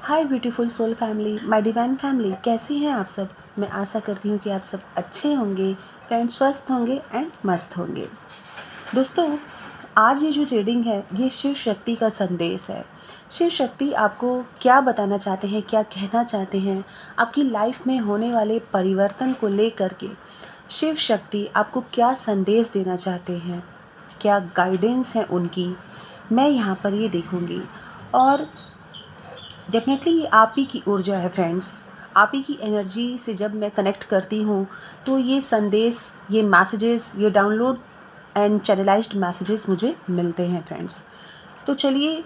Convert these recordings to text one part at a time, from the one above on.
Hi beautiful soul family, my divine family, कैसी हैं आप सब। मैं आशा करती हूँ कि आप सब अच्छे होंगे, फ्रेंड्स स्वस्थ होंगे एंड मस्त होंगे। दोस्तों, आज ये जो रीडिंग है ये शिव शक्ति का संदेश है। शिव शक्ति आपको क्या बताना चाहते हैं, क्या कहना चाहते हैं, आपकी लाइफ में होने वाले परिवर्तन को लेकर के शिव शक्ति आपको क्या संदेश देना चाहते हैं, क्या गाइडेंस है उनकी, मैं यहाँ पर ये देखूँगी। और डेफिनेटली ये आप ही की ऊर्जा है फ्रेंड्स, आप ही की एनर्जी से जब मैं कनेक्ट करती हूँ तो ये संदेश, ये मैसेजेस, ये डाउनलोड एंड चैनलाइज्ड मैसेजेस मुझे मिलते हैं फ्रेंड्स। तो चलिए,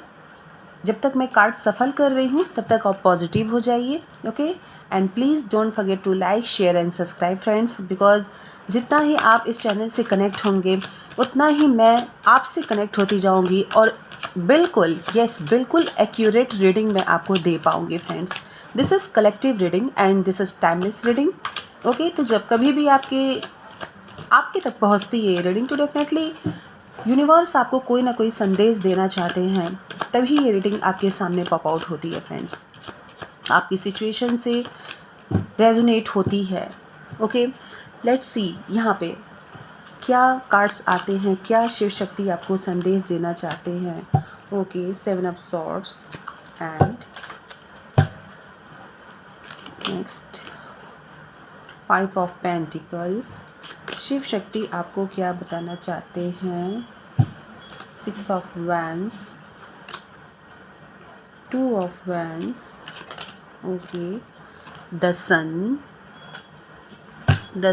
जब तक मैं कार्ड सफल कर रही हूँ तब तक आप पॉजिटिव हो जाइए, okay. And please don't forget to like, share and subscribe friends, because जितना ही आप इस चैनल से कनेक्ट होंगे उतना ही मैं आपसे कनेक्ट होती जाऊंगी और बिल्कुल, यस बिल्कुल एक्यूरेट रीडिंग मैं आपको दे पाऊंगी friends. This is collective reading and this is timeless reading, okay. तो जब कभी भी आपके तक पहुंचती है रीडिंग, तो डेफिनेटली यूनिवर्स आपको कोई ना कोई संदेश देना चाहते हैं, तभी ये रीडिंग आपके सामने पॉप आउट होती है फ्रेंड्स, आपकी सिचुएशन से रेजोनेट होती है, ओके। लेट्स सी यहाँ पे क्या कार्ड्स आते हैं, क्या शिव शक्ति आपको संदेश देना चाहते हैं। Okay, 7 of swords and next 5 of pentacles. Shiv Shakti आपको क्या बताना चाहते हैं। 6 of wands, 2 of wands, okay. The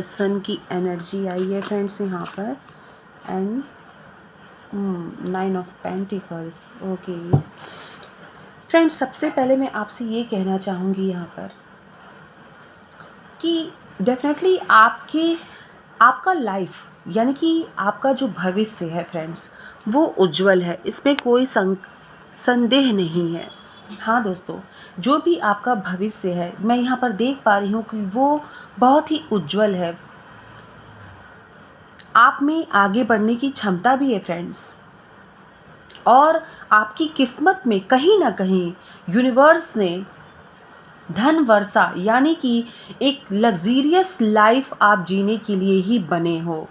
sun की एनर्जी आई है फ्रेंड्स यहाँ पर and 9 of pentacles, okay. Friends, सबसे पहले मैं आपसे ये कहना चाहूँगी यहाँ पर कि डेफिनेटली आपका लाइफ यानी कि आपका जो भविष्य है फ्रेंड्स, वो उज्जवल है, इसमें कोई संदेह नहीं है। हाँ दोस्तों, जो भी आपका भविष्य है मैं यहाँ पर देख पा रही हूँ कि वो बहुत ही उज्जवल है। आप में आगे बढ़ने की क्षमता भी है फ्रेंड्स, और आपकी किस्मत में कहीं ना कहीं यूनिवर्स ने धन वर्षा यानी कि एक लग्जीरियस लाइफ आप जीने के लिए ही बने हो।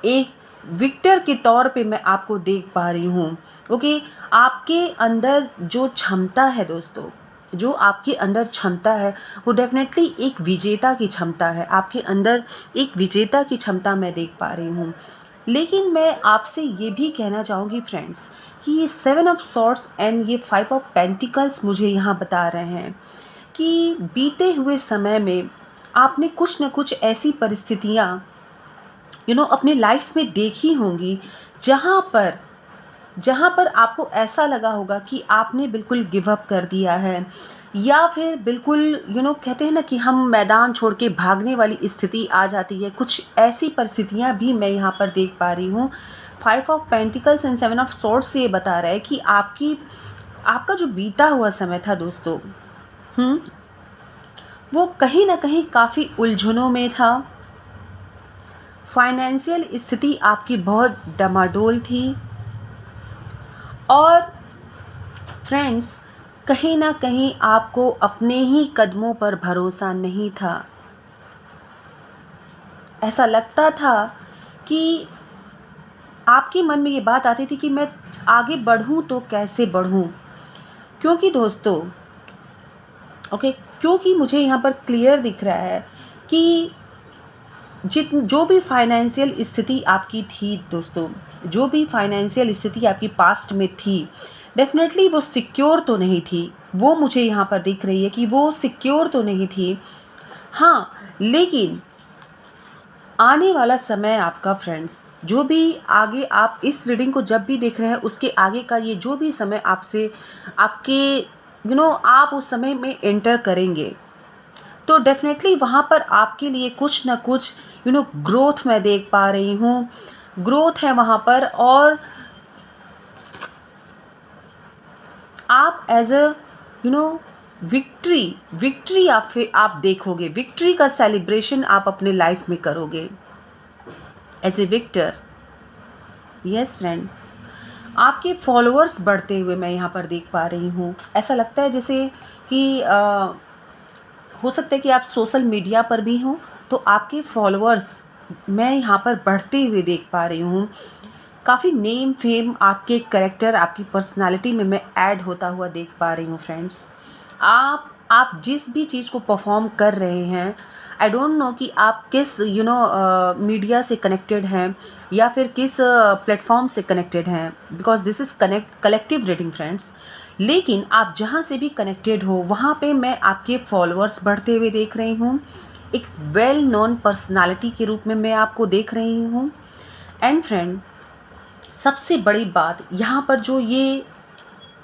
एक विक्टर के तौर पे मैं आपको देख पा रही हूँ, ओके। आपके अंदर जो क्षमता है दोस्तों, जो आपके अंदर क्षमता है वो डेफिनेटली एक विजेता की क्षमता है। आपके अंदर एक विजेता की क्षमता मैं देख पा रही हूँ। लेकिन मैं आपसे ये भी कहना चाहूँगी फ्रेंड्स कि ये 7 ऑफ सॉर्ड्स एंड ये 5 ऑफ पेंटिकल्स मुझे यहाँ बता रहे हैं कि बीते हुए समय में आपने कुछ न कुछ ऐसी परिस्थितियाँ अपनी लाइफ में देखी होंगी जहाँ पर आपको ऐसा लगा होगा कि आपने बिल्कुल गिव अप कर दिया है, या फिर बिल्कुल कहते हैं ना कि हम मैदान छोड़ के भागने वाली स्थिति आ जाती है। कुछ ऐसी परिस्थितियाँ भी मैं यहाँ पर देख पा रही हूँ। 5 of pentacles and 7 of swords से ये बता रहा है कि आपका जो बीता हुआ समय था दोस्तों, वो कहीं ना कहीं काफ़ी उलझनों में था। फाइनेंशियल स्थिति आपकी बहुत डमाडोल थी, और फ्रेंड्स कहीं ना कहीं आपको अपने ही कदमों पर भरोसा नहीं था। ऐसा लगता था कि आपके मन में ये बात आती थी कि मैं आगे बढ़ूं तो कैसे बढ़ूं, क्योंकि दोस्तों, ओके, क्योंकि मुझे यहाँ पर क्लियर दिख रहा है कि जो भी फाइनेंशियल स्थिति आपकी थी दोस्तों, जो भी फाइनेंशियल स्थिति आपकी पास्ट में थी, डेफिनेटली वो सिक्योर तो नहीं थी। वो मुझे यहाँ पर दिख रही है कि वो सिक्योर तो नहीं थी। हाँ, लेकिन आने वाला समय आपका फ्रेंड्स, जो भी आगे आप इस रीडिंग को जब भी देख रहे हैं उसके आगे का ये जो भी समय आपसे आपके आप उस समय में एंटर करेंगे, तो डेफिनेटली वहाँ पर आपके लिए कुछ ना कुछ ग्रोथ मैं देख पा रही हूँ। ग्रोथ है वहाँ पर, और आप एज अ विक्ट्री आप देखोगे, विक्ट्री का सेलिब्रेशन आप अपने लाइफ में करोगे as a victor. Yes friend, आपके फॉलोअर्स बढ़ते हुए मैं यहाँ पर देख पा रही हूँ। ऐसा लगता है जैसे कि हो सकता है कि आप सोशल मीडिया पर भी हों, तो आपके फॉलोअर्स मैं यहाँ पर बढ़ते हुए देख पा रही हूँ। काफ़ी नेम फेम आपके कैरेक्टर, आपकी पर्सनालिटी में मैं ऐड होता हुआ देख पा रही हूँ फ्रेंड्स। आप जिस भी चीज़ को परफॉर्म कर रहे हैं, आई डोंट नो कि आप किस मीडिया से कनेक्टेड हैं या फिर किस प्लेटफॉर्म से कनेक्टेड हैं, because this is collective reading friends. लेकिन आप जहाँ से भी कनेक्टेड हो वहाँ पे मैं आपके फॉलोअर्स बढ़ते हुए देख रही हूँ। एक वेल नोन पर्सनालिटी के रूप में मैं आपको देख रही हूँ। एंड फ्रेंड, सबसे बड़ी बात यहाँ पर जो ये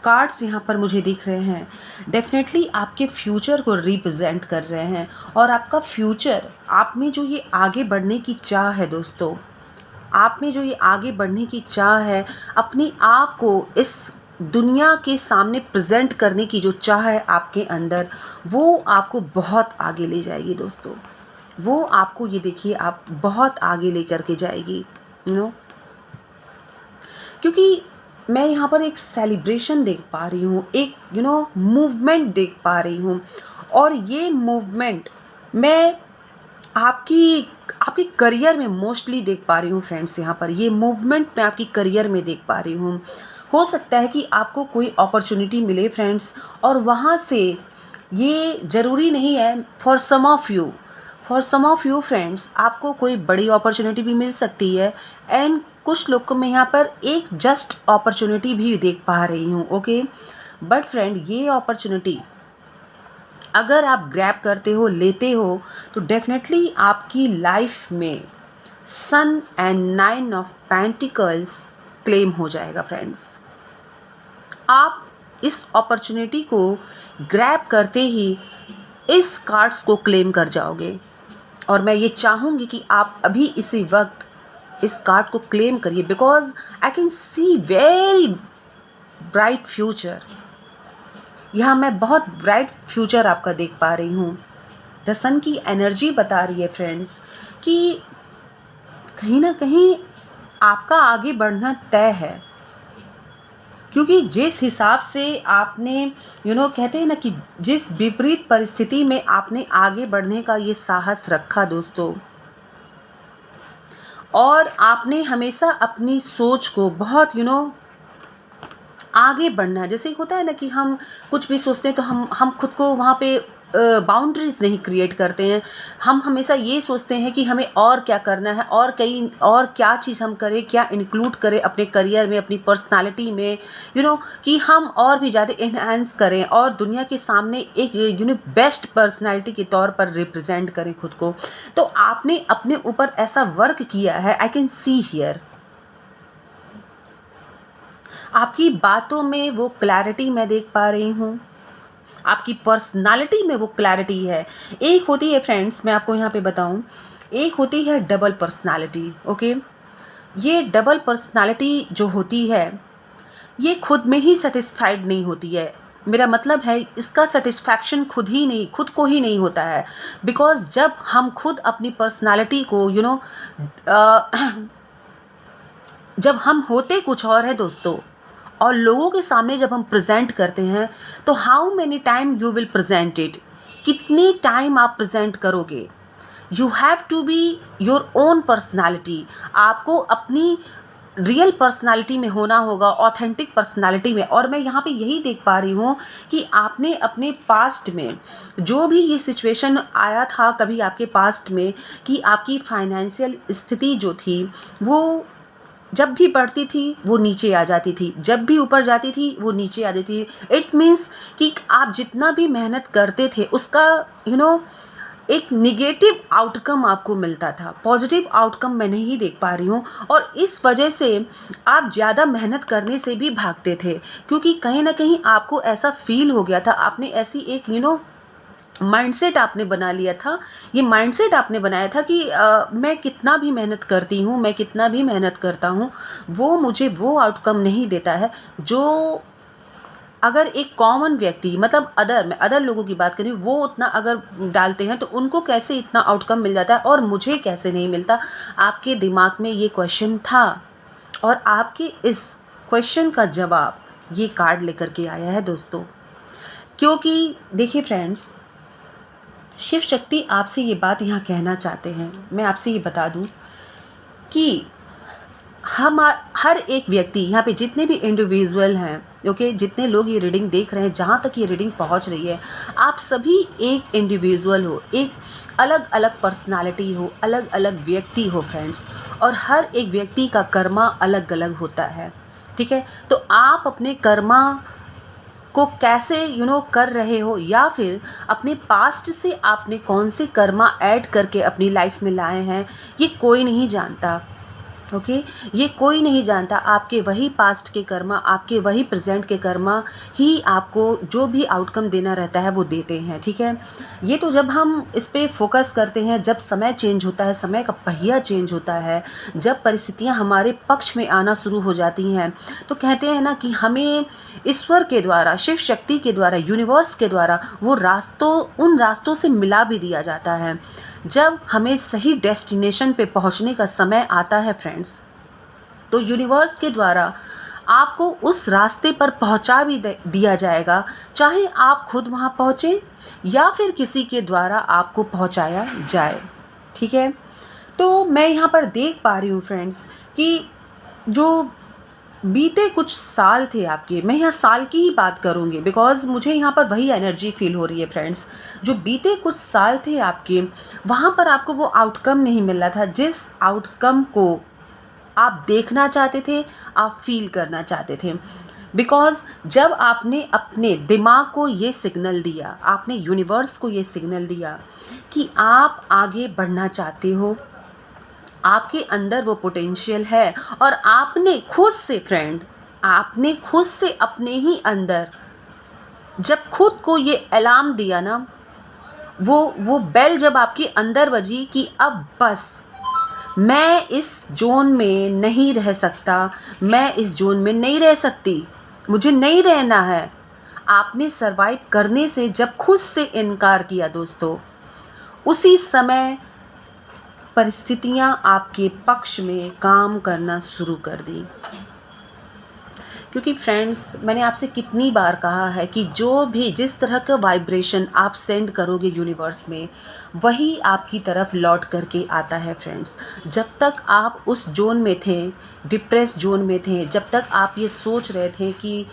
कार्ड्स यहाँ पर मुझे दिख रहे हैं, डेफिनेटली आपके फ्यूचर को रिप्रेजेंट कर रहे हैं। और आपका फ्यूचर, आप में जो ये आगे बढ़ने की चाह है दोस्तों, आप में जो ये आगे बढ़ने की चाह है, अपने आप को इस दुनिया के सामने प्रेजेंट करने की जो चाह है आपके अंदर, वो आपको बहुत आगे ले जाएगी दोस्तों। वो आपको, ये देखिए, आप बहुत आगे लेकर के जाएगी, यू नो। क्योंकि मैं यहाँ पर एक सेलिब्रेशन देख पा रही हूँ, एक मूवमेंट देख पा रही हूँ। और ये मूवमेंट मैं आपकी आपके करियर में मोस्टली देख पा रही हूँ फ्रेंड्स। यहाँ पर ये मूवमेंट मैं आपकी करियर में देख पा रही हूँ। हो सकता है कि आपको कोई अपॉर्चुनिटी मिले फ्रेंड्स, और वहाँ से, ये ज़रूरी नहीं है, for some of you friends आपको कोई बड़ी अपॉर्चुनिटी भी मिल सकती है। एंड कुछ लोग को मैं यहाँ पर एक जस्ट अपॉर्चुनिटी भी देख पा रही हूँ, ओके। बट फ्रेंड, ये अपॉर्चुनिटी अगर आप ग्रैब करते हो, लेते हो, तो डेफिनेटली आपकी लाइफ में सन एंड 9 ऑफ पेंटिकल्स क्लेम हो जाएगा फ्रेंड्स। आप इस अपॉर्चुनिटी को ग्रैब करते ही इस कार्ड्स को क्लेम कर जाओगे। और मैं ये चाहूँगी कि आप अभी इसी वक्त इस कार्ड को क्लेम करिए, because I can see very bright future. यहाँ मैं बहुत ब्राइट फ्यूचर आपका देख पा रही हूँ। द सन की एनर्जी बता रही है फ्रेंड्स कि कहीं ना कहीं आपका आगे बढ़ना तय है। क्योंकि जिस हिसाब से आपने कहते हैं ना कि जिस विपरीत परिस्थिति में आपने आगे बढ़ने का ये साहस रखा दोस्तों, और आपने हमेशा अपनी सोच को बहुत आगे बढ़ना है। जैसे होता है ना कि हम कुछ भी सोचते हैं तो हम खुद को वहाँ पे बाउंड्रीज नहीं क्रिएट करते हैं। हम हमेशा ये सोचते हैं कि हमें और क्या करना है, और क्या चीज़ हम करें, क्या इंक्लूड करें अपने करियर में, अपनी पर्सनालिटी में, कि हम और भी ज़्यादा इन्हांस करें और दुनिया के सामने एक बेस्ट पर्सनालिटी के तौर पर रिप्रेजेंट करें खुद को। तो आपने अपने ऊपर ऐसा वर्क किया है, आई कैन सी हियर। आपकी बातों में वो क्लैरिटी मैं देख पा रही हूँ, आपकी पर्सनालिटी में वो क्लैरिटी है। एक होती है फ्रेंड्स, मैं आपको यहाँ पे बताऊँ, एक होती है डबल पर्सनालिटी, ओके। ये डबल पर्सनालिटी जो होती है, ये खुद में ही सेटिस्फाइड नहीं होती है। मेरा मतलब है, इसका सेटिस्फैक्शन खुद को ही नहीं होता है। बिकॉज जब हम खुद अपनी पर्सनालिटी को जब हम होते कुछ और है दोस्तों, और लोगों के सामने जब हम प्रेजेंट करते हैं, तो how many time you will present it, कितनी टाइम आप प्रेजेंट करोगे। You have to be your own personality. आपको अपनी रियल पर्सनालिटी में होना होगा, ऑथेंटिक पर्सनालिटी में। और मैं यहाँ पे यही देख पा रही हूँ कि आपने अपने पास्ट में जो भी ये सिचुएशन आया था कभी आपके पास्ट में, कि आपकी फाइनेंशियल स्थिति जो थी, वो जब भी बढ़ती थी वो नीचे आ जाती थी, जब भी ऊपर जाती थी वो नीचे आ जाती थी। इट मीन्स कि आप जितना भी मेहनत करते थे उसका एक निगेटिव आउटकम आपको मिलता था, पॉजिटिव आउटकम मैं नहीं देख पा रही हूँ। और इस वजह से आप ज़्यादा मेहनत करने से भी भागते थे, क्योंकि कहीं ना कहीं आपको ऐसा फील हो गया था, आपने ऐसी एक माइंडसेट आपने बना लिया था। ये माइंडसेट आपने बनाया था कि मैं कितना भी मेहनत करती हूँ, मैं कितना भी मेहनत करता हूँ, वो मुझे वो आउटकम नहीं देता है जो अगर एक कॉमन व्यक्ति, मतलब मैं अदर लोगों की बात करें, वो उतना अगर डालते हैं तो उनको कैसे इतना आउटकम मिल जाता है और मुझे कैसे नहीं मिलता। आपके दिमाग में ये क्वेश्चन था, और आपके इस क्वेश्चन का जवाब ये कार्ड लेकर के आया है दोस्तों। क्योंकि देखिए फ्रेंड्स, शिव शक्ति आपसे ये बात यहाँ कहना चाहते हैं, मैं आपसे ये बता दूँ कि हम हर एक व्यक्ति यहाँ पे जितने भी इंडिविजुअल हैं, ओके, जितने लोग ये रीडिंग देख रहे हैं, जहाँ तक ये रीडिंग पहुँच रही है, आप सभी एक इंडिविजुअल हो, एक अलग अलग पर्सनालिटी हो, अलग अलग व्यक्ति हो फ्रेंड्स, और हर एक व्यक्ति का कर्मा अलग अलग होता है, ठीक है। तो आप अपने कर्मा को कैसे कर रहे हो, या फिर अपने पास्ट से आपने कौन से कर्मा ऐड करके अपनी लाइफ में लाए हैं, ये कोई नहीं जानता, ओके ये कोई नहीं जानता। आपके वही पास्ट के कर्मा, आपके वही प्रेजेंट के कर्मा ही आपको जो भी आउटकम देना रहता है वो देते हैं, ठीक है। ये तो जब हम इस पे फोकस करते हैं, जब समय चेंज होता है, समय का पहिया चेंज होता है, जब परिस्थितियां हमारे पक्ष में आना शुरू हो जाती हैं, तो कहते हैं ना कि हमें ईश्वर के द्वारा, शिव शक्ति के द्वारा, यूनिवर्स के द्वारा वो उन रास्तों से मिला भी दिया जाता है। जब हमें सही डेस्टिनेशन पे पहुंचने का समय आता है फ्रेंड्स, तो यूनिवर्स के द्वारा आपको उस रास्ते पर पहुंचा भी दिया जाएगा, चाहे आप खुद वहां पहुंचे या फिर किसी के द्वारा आपको पहुंचाया जाए, ठीक है। तो मैं यहाँ पर देख पा रही हूँ फ्रेंड्स कि जो बीते कुछ साल थे आपके, मैं यहाँ साल की ही बात करूँगी बिकॉज़ मुझे यहाँ पर वही एनर्जी फील हो रही है फ्रेंड्स। जो बीते कुछ साल थे आपके, वहाँ पर आपको वो आउटकम नहीं मिल रहा था जिस आउटकम को आप देखना चाहते थे, आप फील करना चाहते थे। बिकॉज़ जब आपने अपने दिमाग को ये सिग्नल दिया, आपने यूनिवर्स को ये सिग्नल दिया कि आप आगे बढ़ना चाहते हो, आपके अंदर वो पोटेंशियल है, और आपने खुद से फ्रेंड, आपने खुद से अपने ही अंदर जब खुद को ये अलार्म दिया ना, वो बेल जब आपके अंदर बजी कि अब बस मैं इस जोन में नहीं रह सकता, मैं इस जोन में नहीं रह सकती, मुझे नहीं रहना है, आपने सरवाइव करने से जब खुद से इनकार किया दोस्तों, उसी समय परिस्थितियां आपके पक्ष में काम करना शुरू कर दी। क्योंकि फ्रेंड्स, मैंने आपसे कितनी बार कहा है कि जो भी जिस तरह का वाइब्रेशन आप सेंड करोगे यूनिवर्स में, वही आपकी तरफ लौट करके आता है फ्रेंड्स। जब तक आप उस जोन में थे, डिप्रेस जोन में थे, जब तक आप ये सोच रहे थे कि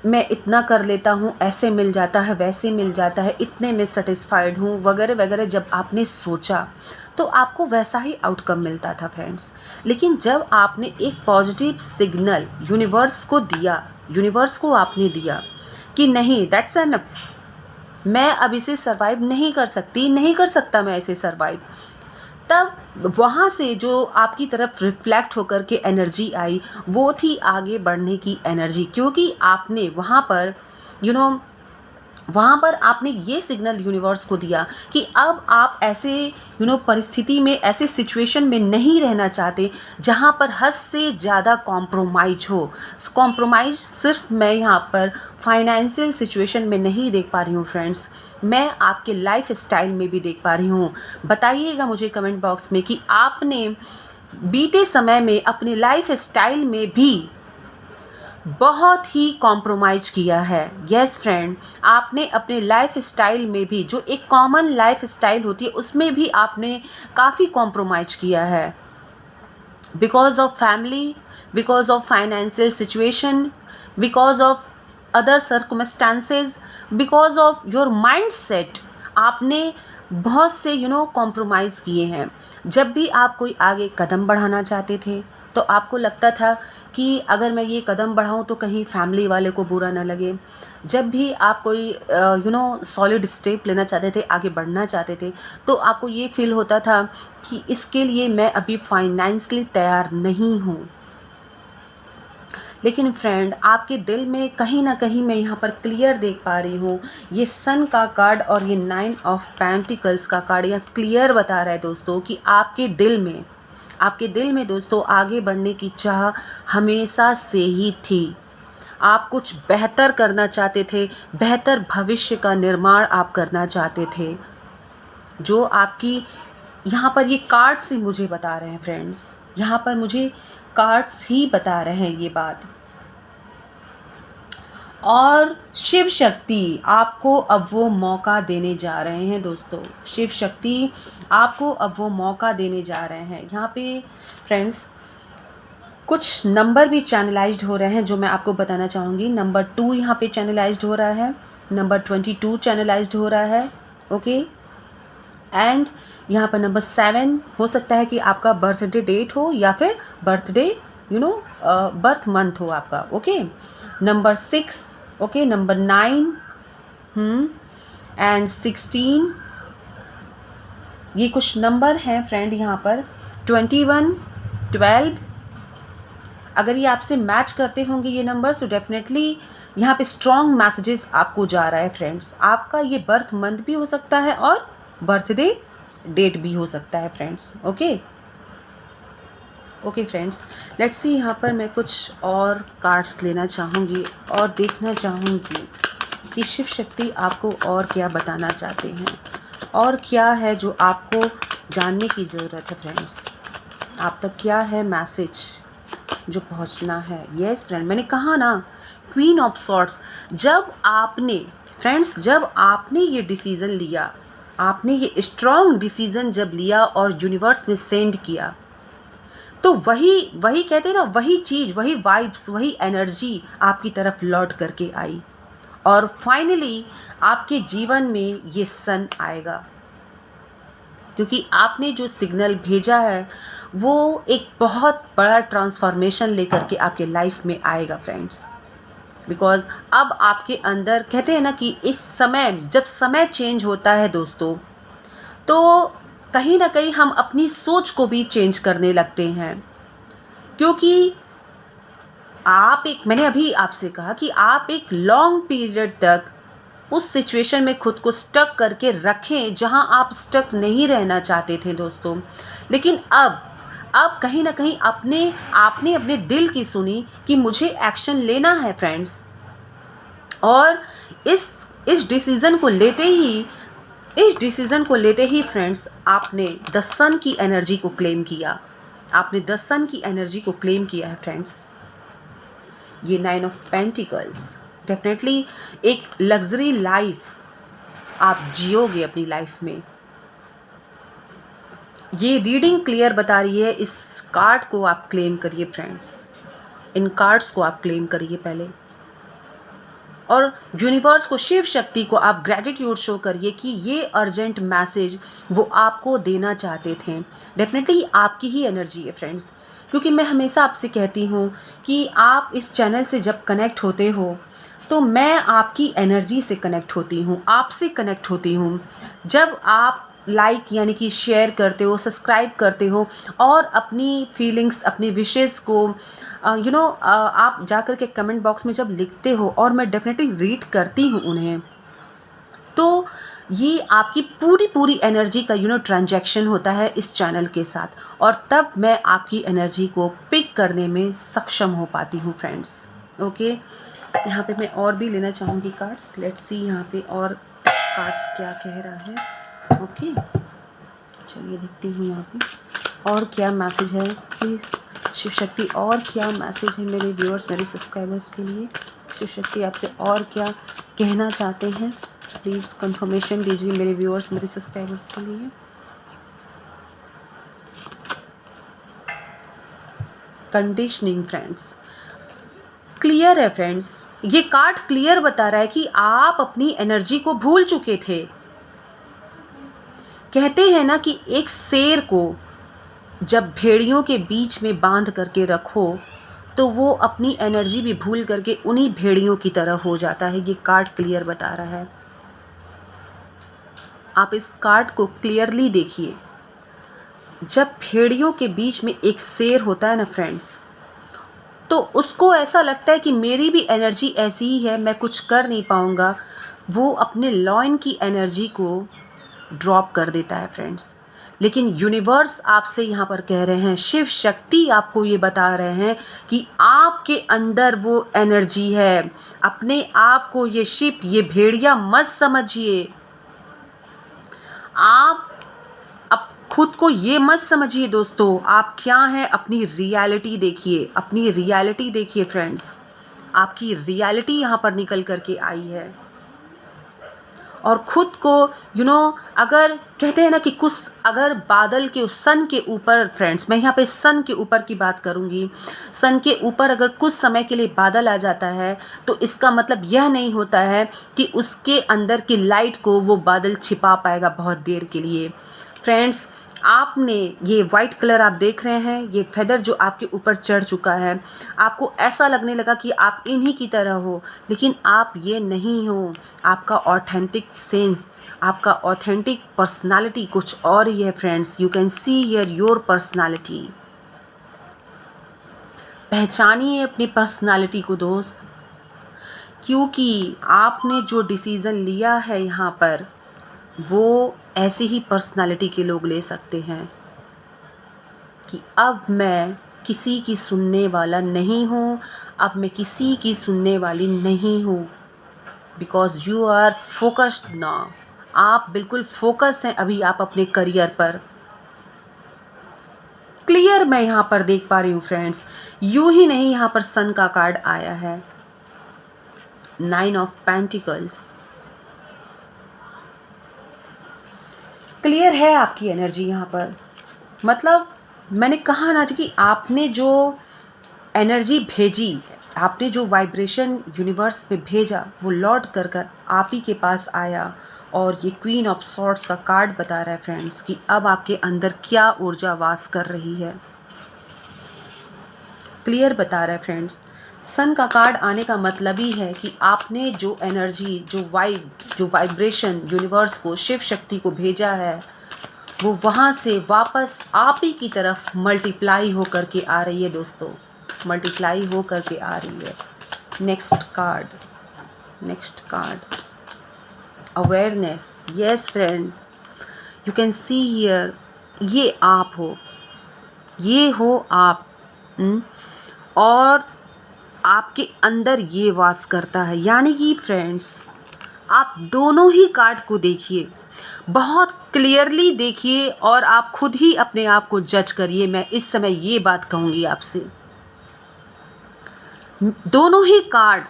मैं इतना कर लेता हूँ, ऐसे मिल जाता है, वैसे मिल जाता है, इतने में सेटिस्फाइड हूँ, वगैरह वगैरह, जब आपने सोचा तो आपको वैसा ही आउटकम मिलता था फ्रेंड्स। लेकिन जब आपने एक पॉजिटिव सिग्नल यूनिवर्स को दिया, यूनिवर्स को आपने दिया कि नहीं, दैट्स एनफ, मैं अब इसे सरवाइव नहीं कर सकती, नहीं कर सकता मैं इसे सरवाइव, तब वहाँ से जो आपकी तरफ रिफ्लेक्ट होकर के एनर्जी आई, वो थी आगे बढ़ने की एनर्जी। क्योंकि आपने वहाँ पर वहाँ पर आपने ये सिग्नल यूनिवर्स को दिया कि अब आप ऐसे परिस्थिति में, ऐसे सिचुएशन में नहीं रहना चाहते जहाँ पर हद से ज़्यादा कॉम्प्रोमाइज़ हो। कॉम्प्रोमाइज़ सिर्फ मैं यहाँ पर फाइनेंशियल सिचुएशन में नहीं देख पा रही हूँ फ्रेंड्स, मैं आपके लाइफ स्टाइल में भी देख पा रही हूँ। बताइएगा मुझे कमेंट बॉक्स में कि आपने बीते समय में अपने लाइफ स्टाइल में भी बहुत ही कॉम्प्रोमाइज़ किया है। यस फ्रेंड, आपने अपने लाइफ स्टाइल में भी, जो एक कॉमन लाइफ स्टाइल होती है, उसमें भी आपने काफ़ी कॉम्प्रोमाइज़ किया है। Because of family, because of financial situation, because of other circumstances, because of your mind set, आपने बहुत से कॉम्प्रोमाइज़ किए हैं। जब भी आप कोई आगे कदम बढ़ाना चाहते थे, तो आपको लगता था कि अगर मैं ये कदम बढ़ाऊँ तो कहीं फैमिली वाले को बुरा ना लगे। जब भी आप कोई सॉलिड स्टेप लेना चाहते थे, आगे बढ़ना चाहते थे, तो आपको ये फील होता था कि इसके लिए मैं अभी फाइनेंशियली तैयार नहीं हूँ। लेकिन फ्रेंड, आपके दिल में कहीं ना कहीं मैं यहाँ पर क्लियर देख पा रही हूँ, ये सन का कार्ड और ये 9 ऑफ पेंटिकल्स का कार्ड यह क्लियर बता रहा है दोस्तों कि आपके दिल में दोस्तों आगे बढ़ने की चाह हमेशा से ही थी। आप कुछ बेहतर करना चाहते थे, बेहतर भविष्य का निर्माण आप करना चाहते थे, जो आपकी यहाँ पर ये कार्ड से मुझे बता रहे हैं फ्रेंड्स। यहाँ पर मुझे कार्ड्स ही बता रहे हैं ये बात। और शिव शक्ति आपको अब वो मौका देने जा रहे हैं दोस्तों। शिव शक्ति आपको अब वो मौका देने जा रहे हैं। यहाँ पे फ्रेंड्स कुछ नंबर भी चैनलाइज्ड हो रहे हैं जो मैं आपको बताना चाहूँगी। नंबर 2 यहाँ पे चैनलाइज्ड हो रहा है, नंबर 22 चैनलाइज्ड हो रहा है, ओके। एंड यहाँ पर नंबर 7 हो सकता है कि आपका बर्थडे डेट हो या फिर बर्थडे बर्थ मंथ हो आपका, okay. Number 6, okay, number 9 and 16, ये कुछ नंबर हैं फ्रेंड यहाँ पर। 21, 12, अगर ये आपसे मैच करते होंगे ये नंबर, तो डेफिनेटली यहाँ पे स्ट्रॉन्ग मैसेजेस आपको जा रहा है फ्रेंड्स। आपका ये बर्थ मंथ भी हो सकता है और बर्थडे डेट भी हो सकता है friends, okay. Okay friends, let's see, यहाँ पर मैं कुछ और कार्ड्स लेना चाहूँगी और देखना चाहूँगी कि शिव शक्ति आपको और क्या बताना चाहते हैं और क्या है जो आपको जानने की ज़रूरत है फ्रेंड्स। आप तक क्या है मैसेज जो पहुंचना है। यस फ्रेंड, मैंने कहा ना, क्वीन ऑफ सॉर्ड्स, जब आपने ये डिसीज़न लिया, आपने ये स्ट्रॉन्ग डिसीज़न जब लिया और यूनिवर्स में सेंड किया, तो वही कहते हैं ना, वही चीज़, वही वाइब्स, वही एनर्जी आपकी तरफ लौट करके आई और फाइनली आपके जीवन में ये सन आएगा, क्योंकि आपने जो सिग्नल भेजा है वो एक बहुत बड़ा ट्रांसफॉर्मेशन लेकर के आपके लाइफ में आएगा फ्रेंड्स। बिकॉज़ अब आपके अंदर, कहते हैं ना कि इस समय, जब समय चेंज होता है दोस्तों, तो कहीं ना कहीं हम अपनी सोच को भी चेंज करने लगते हैं। क्योंकि मैंने अभी आपसे कहा कि आप एक लॉन्ग पीरियड तक उस सिचुएशन में खुद को स्टक करके रखें जहां आप स्टक नहीं रहना चाहते थे दोस्तों। लेकिन अब कहीं ना कहीं आपने अपने दिल की सुनी कि मुझे एक्शन लेना है फ्रेंड्स। और इस डिसीज़न को लेते ही फ्रेंड्स, आपने द सन की एनर्जी को क्लेम किया। आपने द सन की एनर्जी को क्लेम किया है फ्रेंड्स। ये 9 ऑफ पेंटिकल्स, डेफिनेटली एक लग्जरी लाइफ आप जियोगे अपनी लाइफ में। ये रीडिंग क्लियर बता रही है। इस कार्ड को आप क्लेम करिए फ्रेंड्स, इन कार्ड्स को आप क्लेम करिए पहले, और यूनिवर्स को, शिव शक्ति को आप ग्रैटिट्यूड शो करिए कि ये अर्जेंट मैसेज वो आपको देना चाहते थे। डेफिनेटली आपकी ही एनर्जी है फ्रेंड्स, क्योंकि मैं हमेशा आपसे कहती हूँ कि आप इस चैनल से जब कनेक्ट होते हो तो मैं आपकी एनर्जी से कनेक्ट होती हूँ, आपसे कनेक्ट होती हूँ। जब आप लाइक यानी कि शेयर करते हो, सब्सक्राइब करते हो और अपनी फीलिंग्स, अपनी विशेस को आप जाकर के कमेंट बॉक्स में जब लिखते हो और मैं डेफिनेटली रीड करती हूँ उन्हें, तो ये आपकी पूरी एनर्जी का ट्रांजैक्शन होता है इस चैनल के साथ, और तब मैं आपकी एनर्जी को पिक करने में सक्षम हो पाती हूँ फ्रेंड्स, ओके। यहाँ पे मैं और भी लेना चाहूँगी कार्ड्स। लेट्स सी यहाँ पे और कार्ड्स क्या कह रहा है, ओके। चलिए देखती हूँ यहाँ पे और क्या मैसेज है। प्लीज़ शिव शक्ति, और क्या मैसेज है मेरे व्यूअर्स, मेरे सब्सक्राइबर्स के लिए। शिव शक्ति आपसे और क्या कहना चाहते हैं, प्लीज़ कंफर्मेशन दीजिए मेरे व्यूअर्स, मेरे सब्सक्राइबर्स के लिए। कंडीशनिंग फ्रेंड्स, क्लियर है फ्रेंड्स, ये कार्ड क्लियर बता रहा है कि आप अपनी एनर्जी को भूल चुके थे। कहते हैं ना कि एक शेर को जब भेड़ियों के बीच में बांध करके रखो तो वो अपनी एनर्जी भी भूल करके उन्हीं भेड़ियों की तरह हो जाता है। ये कार्ड क्लियर बता रहा है। आप इस कार्ड को क्लियरली देखिए। जब भेड़ियों के बीच में एक शेर होता है ना फ्रेंड्स, तो उसको ऐसा लगता है कि मेरी भी एनर्जी ऐसी ही है, मैं कुछ कर नहीं पाऊँगा। वो अपने लॉइन की एनर्जी को ड्रॉप कर देता है फ्रेंड्स। लेकिन यूनिवर्स आपसे यहाँ पर कह रहे हैं, शिव शक्ति आपको ये बता रहे हैं कि आपके अंदर वो एनर्जी है। अपने आप को ये शिप, ये भेड़िया मत समझिए। आप अब खुद को ये मत समझिए दोस्तों आप क्या हैं, अपनी रियलिटी देखिए, अपनी रियलिटी देखिए फ्रेंड्स। आपकी रियलिटी यहाँ पर निकल करके आई है। और खुद को अगर कहते हैं ना कि कुछ अगर बादल के सन के ऊपर फ्रेंड्स, मैं यहाँ पे सन के ऊपर की बात करूँगी, सन के ऊपर अगर कुछ समय के लिए बादल आ जाता है तो इसका मतलब यह नहीं होता है कि उसके अंदर की लाइट को वो बादल छिपा पाएगा बहुत देर के लिए। फ्रेंड्स, आपने ये वाइट कलर आप देख रहे हैं, ये फेदर जो आपके ऊपर चढ़ चुका है, आपको ऐसा लगने लगा कि आप इन्हीं की तरह हो, लेकिन आप ये नहीं हो। आपका ऑथेंटिक सेंस, आपका ऑथेंटिक पर्सनालिटी कुछ और ही है friends. You can see here your personality. पहचानिए अपनी पर्सनालिटी को दोस्त, क्योंकि आपने जो डिसीज़न लिया है यहाँ पर वो ऐसे ही पर्सनालिटी के लोग ले सकते हैं कि अब मैं किसी की सुनने वाला नहीं हूँ, अब मैं किसी की सुनने वाली नहीं हूँ। Because you are focused now, आप बिल्कुल फोकस हैं अभी आप अपने करियर पर। क्लियर मैं यहाँ पर देख पा रही हूँ फ्रेंड्स। यूँ ही नहीं, यहाँ पर सन का कार्ड आया है, 9 ऑफ पेंटिकल्स। क्लियर है आपकी एनर्जी यहाँ पर। मतलब मैंने कहा ना कि आपने जो एनर्जी भेजी, आपने जो वाइब्रेशन यूनिवर्स में भेजा, वो लौट कर आप ही के पास आया। और ये क्वीन ऑफ सॉर्ड्स का कार्ड बता रहा है फ्रेंड्स कि अब आपके अंदर क्या ऊर्जा वास कर रही है। क्लियर बता रहा है फ्रेंड्स। सन का कार्ड आने का मतलब ही है कि आपने जो एनर्जी, जो वाइब्रेशन यूनिवर्स को, शिव शक्ति को भेजा है, वो वहाँ से वापस आप ही की तरफ मल्टीप्लाई हो करके आ रही है दोस्तों, मल्टीप्लाई हो करके आ रही है। Next card awareness. Yes friend, you can see here, ये आप हो, ये हो आप। और आपके अंदर ये वास करता है। यानी कि फ्रेंड्स, आप दोनों ही कार्ड को देखिए, बहुत क्लियरली देखिए और आप खुद ही अपने आप को जज करिए। मैं इस समय ये बात कहूँगी आपसे, दोनों ही कार्ड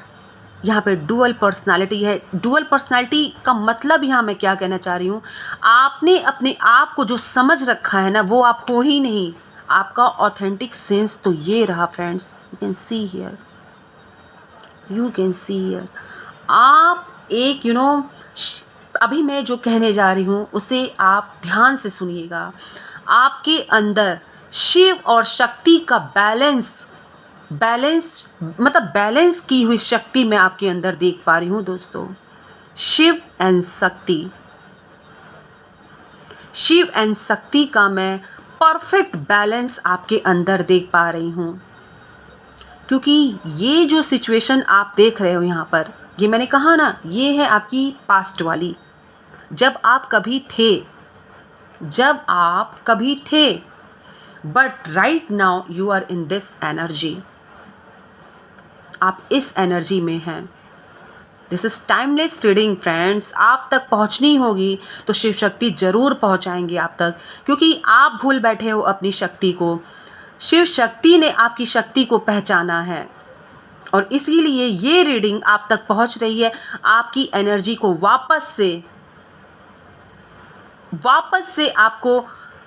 यहाँ पे डुअल पर्सनालिटी है। डुअल पर्सनालिटी का मतलब यहाँ मैं क्या कहना चाह रही हूँ, आपने अपने आप को जो समझ रखा है ना, वो आप हो ही नहीं। आपका ऑथेंटिक सेंस तो ये रहा friends. You can see here, आप एक अभी मैं जो कहने जा रही हूँ उसे आप ध्यान से सुनिएगा। आपके अंदर शिव और शक्ति का बैलेंस की हुई शक्ति मैं आपके अंदर देख पा रही हूँ दोस्तों। शिव एंड शक्ति का मैं परफेक्ट बैलेंस आपके अंदर देख पा रही हूँ। क्योंकि ये जो सिचुएशन आप देख रहे हो यहाँ पर, ये मैंने कहा ना, ये है आपकी पास्ट वाली, जब आप कभी थे, but right now you are in this energy. आप इस एनर्जी में हैं। This is timeless reading friends. आप तक पहुंचनी होगी तो शिव शक्ति जरूर पहुंचाएंगे आप तक, क्योंकि आप भूल बैठे हो अपनी शक्ति को। शिव शक्ति ने आपकी शक्ति को पहचाना है और इसीलिए ये रीडिंग आप तक पहुंच रही है, आपकी एनर्जी को वापस से आपको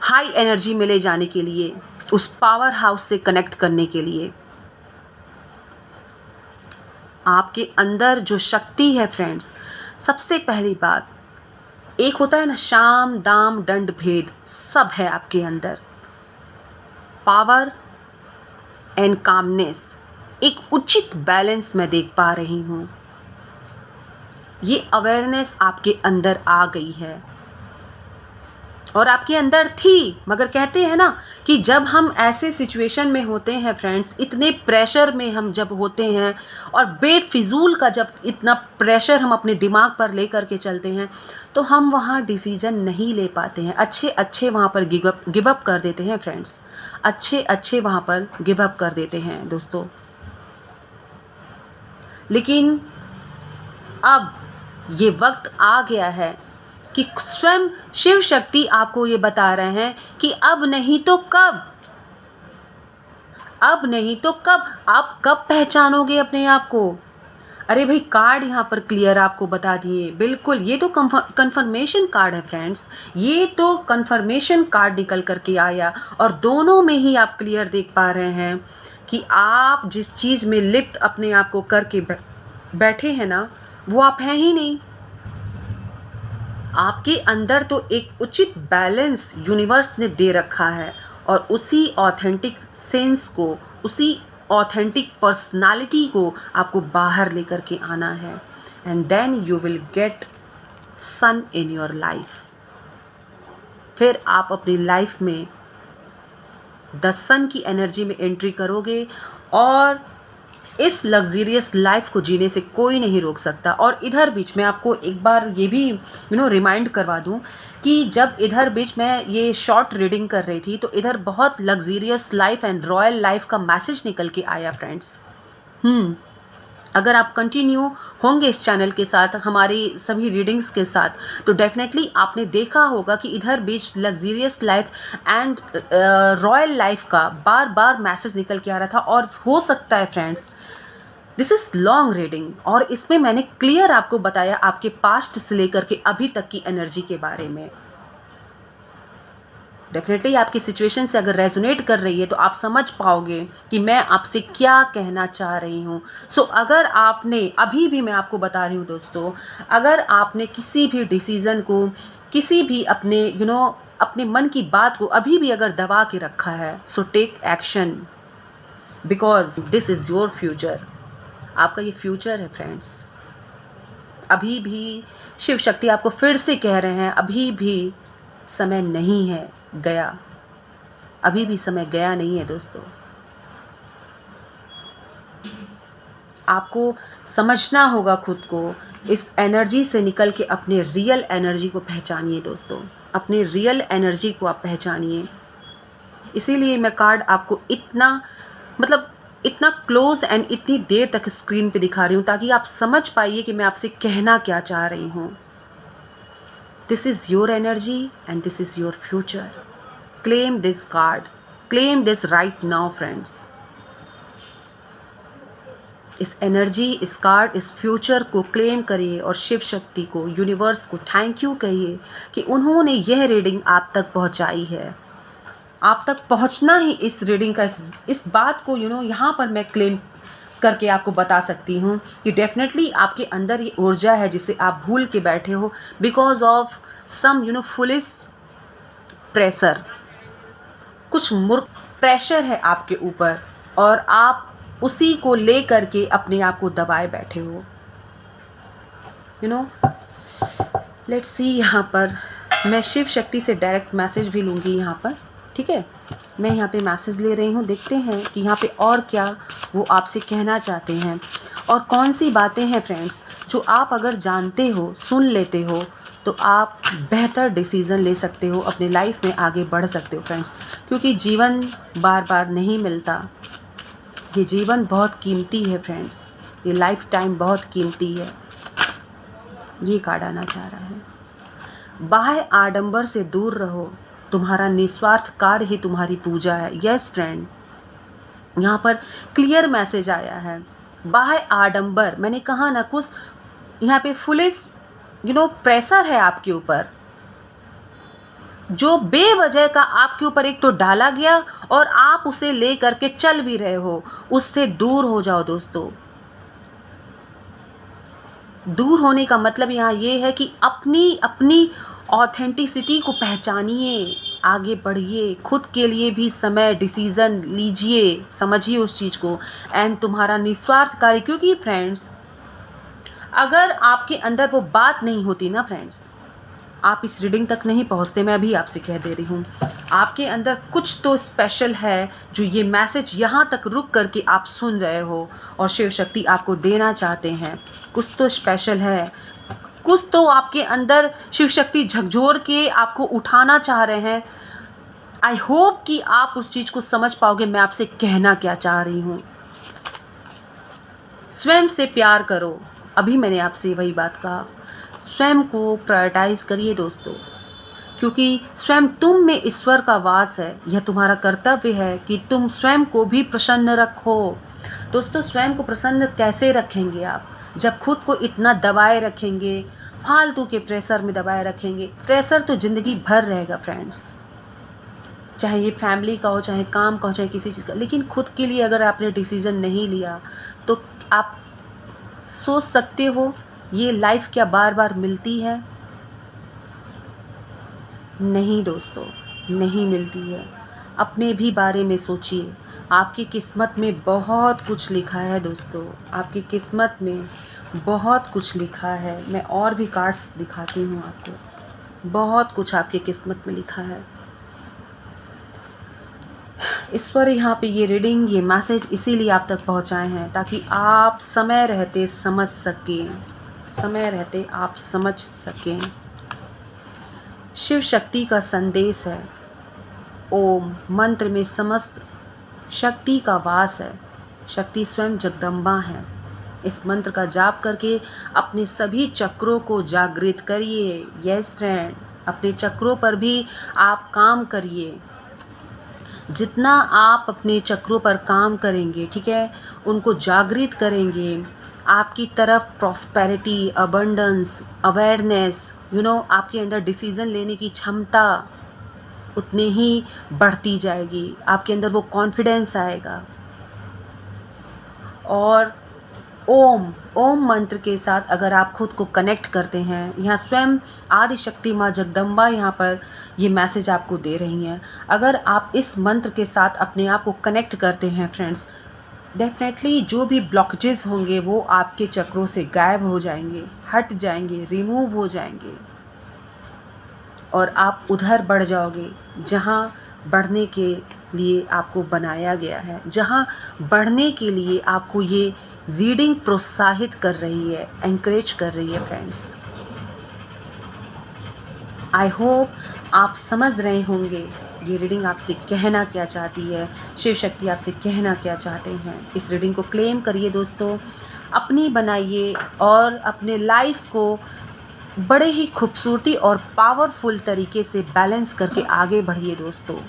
हाई एनर्जी में ले जाने के लिए, उस पावर हाउस से कनेक्ट करने के लिए। आपके अंदर जो शक्ति है फ्रेंड्स, सबसे पहली बात, एक होता है ना शाम दाम दंड भेद, सब है आपके अंदर। पावर एंड कामनेस, एक उचित बैलेंस मैं देख पा रही हूँ। ये अवेयरनेस आपके अंदर आ गई है और आपके अंदर थी, मगर कहते हैं ना कि जब हम ऐसे सिचुएशन में होते हैं फ्रेंड्स, इतने प्रेशर में हम जब होते हैं और बेफिजूल का जब इतना प्रेशर हम अपने दिमाग पर ले करके चलते हैं, तो हम वहाँ डिसीजन नहीं ले पाते हैं। अच्छे वहाँ पर गिव अप कर देते हैं फ्रेंड्स, अच्छे वहाँ पर गिव अप कर देते हैं दोस्तों। लेकिन अब ये वक्त आ गया है कि स्वयं शिव शक्ति आपको ये बता रहे हैं कि अब नहीं तो कब, अब नहीं तो कब, आप कब पहचानोगे अपने आप को। अरे भाई, कार्ड यहाँ पर क्लियर आपको बता दिए, बिल्कुल। ये तो कंफर्मेशन कार्ड है फ्रेंड्स, ये तो कंफर्मेशन कार्ड निकल करके आया और दोनों में ही आप क्लियर देख पा रहे हैं कि आप जिस चीज़ में लिप्त अपने आप को करके बैठे हैं ना, वो आप हैं ही नहीं। आपके अंदर तो एक उचित बैलेंस यूनिवर्स ने दे रखा है और उसी ऑथेंटिक सेंस को, उसी ऑथेंटिक पर्सनालिटी को आपको बाहर लेकर के आना है। And then you will get sun in your life. फिर आप अपनी लाइफ में द सन की एनर्जी में एंट्री करोगे और इस लग्जरियस लाइफ को जीने से कोई नहीं रोक सकता। और इधर बीच में आपको एक बार ये भी रिमाइंड करवा दूं कि जब इधर बीच में ये शॉर्ट रीडिंग कर रही थी तो इधर बहुत luxurious life and royal life का मैसेज निकल के आया फ्रेंड्स। अगर आप कंटिन्यू होंगे इस चैनल के साथ, हमारी सभी रीडिंग्स के साथ, तो डेफिनेटली आपने देखा होगा कि इधर बीच luxurious life and royal life का बार बार मैसेज निकल के आ रहा था। और हो सकता है friends, this is long reading और इसमें मैंने क्लियर आपको बताया आपके पास्ट से लेकर के अभी तक की एनर्जी के बारे में। डेफिनेटली आपकी सिचुएशन से अगर रेजोनेट कर रही है तो आप समझ पाओगे कि मैं आपसे क्या कहना चाह रही हूँ। सो अगर आपने, अभी भी मैं आपको बता रही हूँ दोस्तों, अगर आपने किसी भी डिसीज़न को, किसी भी अपने अपने मन की बात को अभी भी अगर दबा के रखा है, so take action, because this is your future. आपका ये फ्यूचर है फ्रेंड्स। अभी भी शिव शक्ति आपको फिर से कह रहे हैं, अभी भी समय नहीं है गया, अभी भी समय गया नहीं है दोस्तों। आपको समझना होगा खुद को, इस एनर्जी से निकल के अपने रियल एनर्जी को पहचानिए दोस्तों, अपने रियल एनर्जी को आप पहचानिए। इसीलिए मैं कार्ड आपको इतना क्लोज एंड इतनी देर तक स्क्रीन पे दिखा रही हूँ ताकि आप समझ पाइए कि मैं आपसे कहना क्या चाह रही हूँ। This is your energy and this is your future. Claim this card, claim this right now friends. इस एनर्जी, इस कार्ड, इस फ्यूचर को क्लेम करिए और शिव शक्ति को, यूनिवर्स को थैंक यू कहिए कि उन्होंने यह रीडिंग आप तक पहुंचाई है। आप तक पहुंचना ही इस रीडिंग का, इस बात को यहाँ पर मैं क्लेम करके आपको बता सकती हूँ कि डेफिनेटली आपके अंदर ये ऊर्जा है जिसे आप भूल के बैठे हो because of some foolish pressure. कुछ मूर्ख प्रेशर है आपके ऊपर और आप उसी को ले करके अपने आप को दबाए बैठे हो। लेट्स सी, यहाँ पर मैं शिव शक्ति से डायरेक्ट मैसेज भी लूँगी यहाँ पर, ठीक है। मैं यहाँ पे मैसेज ले रही हूँ, देखते हैं कि यहाँ पे और क्या वो आपसे कहना चाहते हैं और कौन सी बातें हैं फ्रेंड्स जो आप अगर जानते हो, सुन लेते हो तो आप बेहतर डिसीज़न ले सकते हो, अपने लाइफ में आगे बढ़ सकते हो फ्रेंड्स। क्योंकि जीवन बार बार नहीं मिलता, ये जीवन बहुत कीमती है फ्रेंड्स, ये लाइफ टाइम बहुत कीमती है। ये कार्ड आना चाह रहा है। बाह्य आडंबर से दूर रहो, तुम्हारा निस्वार्थ कार्य ही तुम्हारी पूजा है। यस फ्रेंड, यहाँ पर क्लियर मैसेज आया है। बाह्य आडंबर, मैंने कहा ना, कुछ यहाँ पे फुलिश प्रेशर है आपके ऊपर, जो बेवजह का आपके ऊपर एक तो डाला गया और आप उसे ले करके चल भी रहे हो। उससे दूर हो जाओ दोस्तों। दूर होने का मतलब यहाँ ये है कि अपनी ऑथेंटिसिटी को पहचानिए, आगे बढ़िए, खुद के लिए भी समय, डिसीज़न लीजिए, समझिए उस चीज़ को एंड तुम्हारा निस्वार्थ कार्य। क्योंकि फ्रेंड्स, अगर आपके अंदर वो बात नहीं होती ना फ्रेंड्स, आप इस रीडिंग तक नहीं पहुंचते। मैं अभी आपसे कह दे रही हूँ, आपके अंदर कुछ तो स्पेशल है जो ये मैसेज यहाँ तक रुक करके आप सुन रहे हो और शिव शक्ति आपको देना चाहते हैं। कुछ तो स्पेशल है, कुछ तो आपके अंदर शिव शक्ति झकझोर के आपको उठाना चाह रहे हैं। आई होप कि आप उस चीज़ को समझ पाओगे मैं आपसे कहना क्या चाह रही हूँ। स्वयं से प्यार करो, अभी मैंने आपसे वही बात कहा, स्वयं को प्रायोरिटाइज करिए दोस्तों, क्योंकि स्वयं तुम में ईश्वर का वास है। यह तुम्हारा कर्तव्य है कि तुम स्वयं को भी प्रसन्न रखो। दोस्तों, स्वयं को प्रसन्न कैसे रखेंगे आप, जब खुद को इतना दबाए रखेंगे, फालतू के प्रेशर में दबाए रखेंगे। प्रेशर तो ज़िंदगी भर रहेगा फ्रेंड्स, चाहे ये फैमिली का हो, चाहे काम का हो, चाहे किसी चीज़ का। लेकिन खुद के लिए अगर आपने डिसीज़न नहीं लिया तो आप सोच सकते हो ये लाइफ क्या बार बार मिलती है? नहीं दोस्तों, नहीं मिलती है। अपने भी बारे में सोचिए, आपकी किस्मत में बहुत कुछ लिखा है दोस्तों, आपकी किस्मत में बहुत कुछ लिखा है। मैं और भी कार्ड्स दिखाती हूँ आपको, बहुत कुछ आपकी किस्मत में लिखा है। ईश्वर यहाँ पे ये रीडिंग, ये मैसेज इसीलिए आप तक पहुँचाए हैं ताकि आप समय रहते समझ सकें, समय रहते आप समझ सकें। शिव शक्ति का संदेश है। ओम मंत्र में समस्त शक्ति का वास है। शक्ति स्वयं जगदम्बा है। इस मंत्र का जाप करके अपने सभी चक्रों को जागृत करिए। यस फ्रेंड, अपने चक्रों पर भी आप काम करिए। जितना आप अपने चक्रों पर काम करेंगे, ठीक है, उनको जागृत करेंगे, आपकी तरफ प्रॉस्पेरिटी, अबंडेंस, अवेयरनेस, आपके अंदर डिसीज़न लेने की क्षमता उतनी ही बढ़ती जाएगी। आपके अंदर वो कॉन्फिडेंस आएगा। और ओम मंत्र के साथ अगर आप खुद को कनेक्ट करते हैं, यहाँ स्वयं आदि शक्ति माँ जगदम्बा यहाँ पर ये मैसेज आपको दे रही हैं। अगर आप इस मंत्र के साथ अपने आप को कनेक्ट करते हैं फ्रेंड्स, डेफिनेटली जो भी ब्लॉकेजेस होंगे वो आपके चक्रों से गायब हो जाएंगे, हट जाएंगे, रिमूव हो जाएंगे और आप उधर बढ़ जाओगे जहाँ बढ़ने के लिए आपको बनाया गया है, जहाँ बढ़ने के लिए आपको ये रीडिंग प्रोत्साहित कर रही है, एनकरेज कर रही है फ्रेंड्स। आई होप आप समझ रहे होंगे ये रीडिंग आपसे कहना क्या चाहती है, शिव शक्ति आपसे कहना क्या चाहते हैं। इस रीडिंग को क्लेम करिए दोस्तों, अपनी बनाइए और अपने लाइफ को बड़े ही खूबसूरती और पावरफुल तरीके से बैलेंस करके आगे बढ़िए दोस्तों,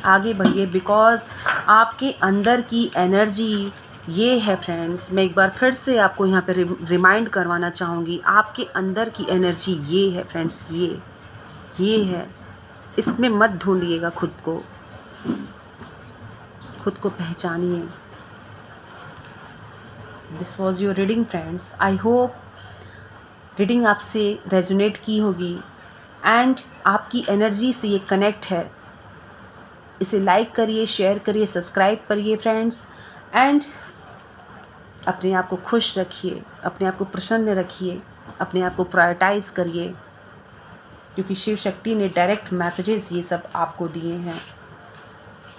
आगे बढ़िए। बिकॉज़ आपके अंदर की एनर्जी ये है फ्रेंड्स, मैं एक बार फिर से आपको यहाँ पे रिमाइंड करवाना चाहूँगी, आपके अंदर की एनर्जी ये है फ्रेंड्स, ये है। इसमें मत ढूंढिएगा खुद को पहचानिए। This was your reading friends. I hope reading आपसे रेजोनेट की होगी एंड आपकी एनर्जी से ये कनेक्ट है। इसे लाइक करिए, शेयर करिए, सब्सक्राइब करिए फ्रेंड्स, एंड अपने आप को खुश रखिए, अपने आप को प्रसन्न रखिए, अपने आप को प्रायोरिटाइज करिए, क्योंकि शिव शक्ति ने डायरेक्ट मैसेजेस ये सब आपको दिए हैं।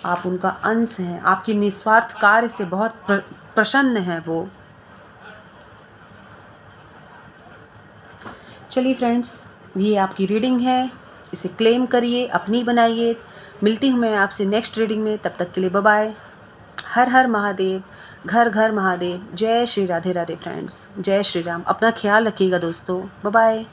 आप उनका अंश हैं, आपके निस्वार्थ कार्य से बहुत प्रसन्न हैं वो। चलिए फ्रेंड्स, ये आपकी रीडिंग है, इसे क्लेम करिए, अपनी बनाइए। मिलती हूँ मैं आपसे नेक्स्ट रीडिंग में, तब तक के लिए बाय बाय। हर हर महादेव, घर घर महादेव। जय श्री राधे राधे फ्रेंड्स, जय श्री राम। अपना ख्याल रखिएगा दोस्तों, बाय बाय।